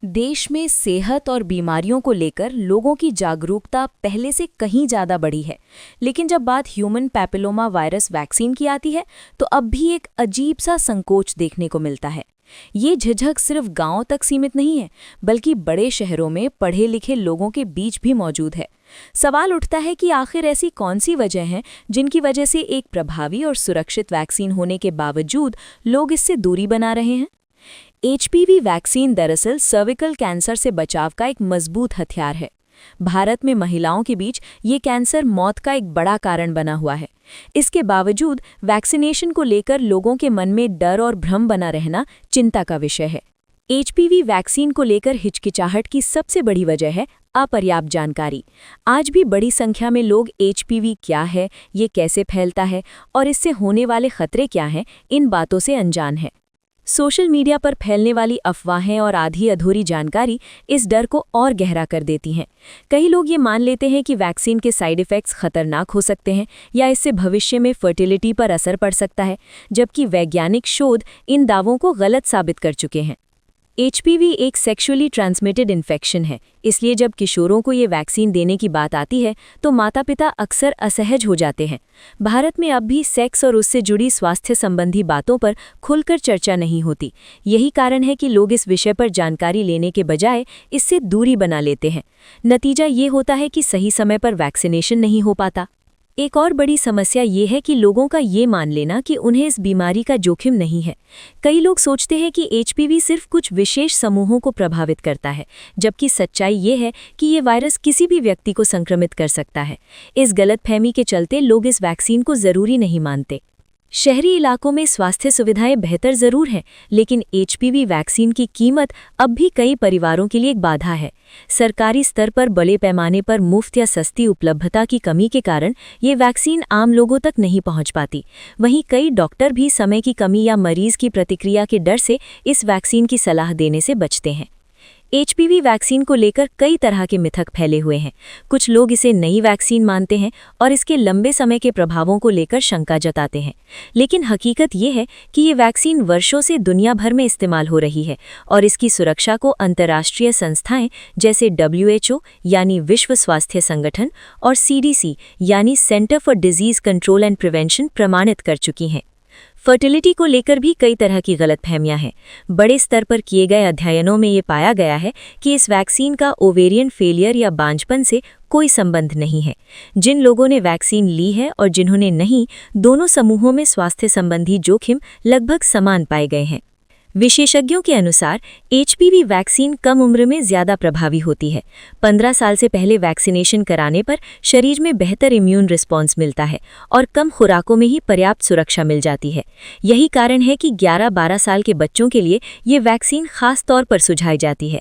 देश में सेहत और बीमारियों को लेकर लोगों की जागरूकता पहले से कहीं ज़्यादा बढ़ी है, लेकिन जब बात ह्यूमन पैपिलोमा वायरस वैक्सीन की आती है, तो अब भी एक अजीब सा संकोच देखने को मिलता है। ये झिझक सिर्फ गांव तक सीमित नहीं है, बल्कि बड़े शहरों में पढ़े लिखे लोगों के बीच भी मौजूद है। सवाल उठता है कि आखिर ऐसी कौन सी वजह हैं जिनकी वजह से एक प्रभावी और सुरक्षित वैक्सीन होने के बावजूद लोग इससे दूरी बना रहे हैं। एचपीवी वैक्सीन दरअसल सर्विकल कैंसर से बचाव का एक मजबूत हथियार है। भारत में महिलाओं के बीच ये कैंसर मौत का एक बड़ा कारण बना हुआ है। इसके बावजूद वैक्सीनेशन को लेकर लोगों के मन में डर और भ्रम बना रहना चिंता का विषय है। एचपीवी वैक्सीन को लेकर हिचकिचाहट की सबसे बड़ी वजह है अपर्याप्त जानकारी। आज भी बड़ी संख्या में लोग एचपीवी क्या है, ये कैसे फैलता है और इससे होने वाले खतरे क्या हैं, इन बातों से अनजान हैं। सोशल मीडिया पर फैलने वाली अफवाहें और आधी अधूरी जानकारी इस डर को और गहरा कर देती हैं। कई लोग ये मान लेते हैं कि वैक्सीन के साइड इफ़ेक्ट्स खतरनाक हो सकते हैं या इससे भविष्य में फर्टिलिटी पर असर पड़ सकता है, जबकि वैज्ञानिक शोध इन दावों को गलत साबित कर चुके हैं। एचपीवी एक सेक्सुअली ट्रांसमिटेड इन्फेक्शन है, इसलिए जब किशोरों को ये वैक्सीन देने की बात आती है तो माता-पिता अक्सर असहज हो जाते हैं। भारत में अब भी सेक्स और उससे जुड़ी स्वास्थ्य संबंधी बातों पर खुलकर चर्चा नहीं होती। यही कारण है कि लोग इस विषय पर जानकारी लेने के बजाय इससे दूरी बना लेते हैं। नतीजा ये होता है कि सही समय पर वैक्सीनेशन नहीं हो पाता। एक और बड़ी समस्या ये है कि लोगों का ये मान लेना कि उन्हें इस बीमारी का जोखिम नहीं है। कई लोग सोचते हैं कि एचपीवी सिर्फ कुछ विशेष समूहों को प्रभावित करता है, जबकि सच्चाई ये है कि ये वायरस किसी भी व्यक्ति को संक्रमित कर सकता है। इस गलतफहमी के चलते लोग इस वैक्सीन को ज़रूरी नहीं मानते। शहरी इलाकों में स्वास्थ्य सुविधाएं बेहतर ज़रूर हैं, लेकिन एचपीवी वैक्सीन की कीमत अब भी कई परिवारों के लिए एक बाधा है। सरकारी स्तर पर बड़े पैमाने पर मुफ्त या सस्ती उपलब्धता की कमी के कारण ये वैक्सीन आम लोगों तक नहीं पहुंच पाती। वहीं कई डॉक्टर भी समय की कमी या मरीज की प्रतिक्रिया के डर से इस वैक्सीन की सलाह देने से बचते हैं। एचपीवी वैक्सीन को लेकर कई तरह के मिथक फैले हुए हैं। कुछ लोग इसे नई वैक्सीन मानते हैं और इसके लंबे समय के प्रभावों को लेकर शंका जताते हैं, लेकिन हकीकत ये है कि ये वैक्सीन वर्षों से दुनिया भर में इस्तेमाल हो रही है और इसकी सुरक्षा को अंतर्राष्ट्रीय संस्थाएं जैसे WHO यानी विश्व स्वास्थ्य संगठन और CDC यानी centre for disease control and prevention प्रमाणित कर चुकी हैं। फर्टिलिटी को लेकर भी कई तरह की गलतफहमियां हैं। बड़े स्तर पर किए गए अध्ययनों में ये पाया गया है कि इस वैक्सीन का ओवेरियन फेलियर या बांझपन से कोई संबंध नहीं है। जिन लोगों ने वैक्सीन ली है और जिन्होंने नहीं, दोनों समूहों में स्वास्थ्य संबंधी जोखिम लगभग समान पाए गए हैं। विशेषज्ञों के अनुसार एचपीवी वैक्सीन कम उम्र में ज़्यादा प्रभावी होती है। 15 साल से पहले वैक्सीनेशन कराने पर शरीर में बेहतर इम्यून रिस्पॉन्स मिलता है और कम खुराकों में ही पर्याप्त सुरक्षा मिल जाती है। यही कारण है कि 11-12 साल के बच्चों के लिए ये वैक्सीन खास तौर पर सुझाई जाती है।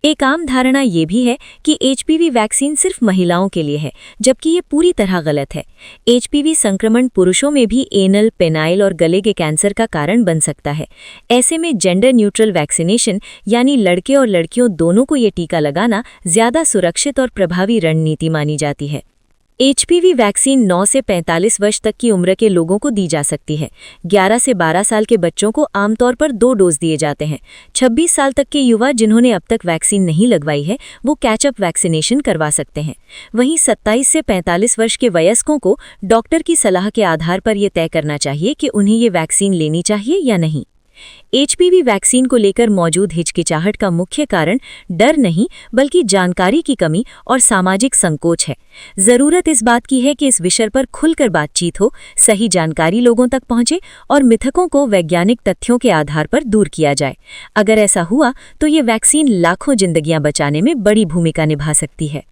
एक आम धारणा ये भी है कि एचपीवी वैक्सीन सिर्फ महिलाओं के लिए है, जबकि ये पूरी तरह गलत है। एचपीवी संक्रमण पुरुषों में भी एनल, पेनाइल और गले के कैंसर का कारण बन सकता है। ऐसे में जेंडर न्यूट्रल वैक्सीनेशन यानी लड़के और लड़कियों दोनों को ये टीका लगाना ज़्यादा सुरक्षित और प्रभावी रणनीति मानी जाती है। एचपीवी वैक्सीन 9 से 45 वर्ष तक की उम्र के लोगों को दी जा सकती है। 11 से 12 साल के बच्चों को आमतौर पर 2 डोज दिए जाते हैं। 26 साल तक के युवा जिन्होंने अब तक वैक्सीन नहीं लगवाई है, वो कैचअप वैक्सीनेशन करवा सकते हैं। वहीं 27 से 45 वर्ष के वयस्कों को डॉक्टर की सलाह के आधार पर ये तय करना चाहिए कि उन्हें ये वैक्सीन लेनी चाहिए या नहीं। एचपीवी वैक्सीन को लेकर मौजूद हिचकिचाहट का मुख्य कारण डर नहीं, बल्कि जानकारी की कमी और सामाजिक संकोच है। ज़रूरत इस बात की है कि इस विषय पर खुलकर बातचीत हो, सही जानकारी लोगों तक पहुंचे और मिथकों को वैज्ञानिक तथ्यों के आधार पर दूर किया जाए। अगर ऐसा हुआ तो ये वैक्सीन लाखों जिंदगियां बचाने में बड़ी भूमिका निभा सकती है।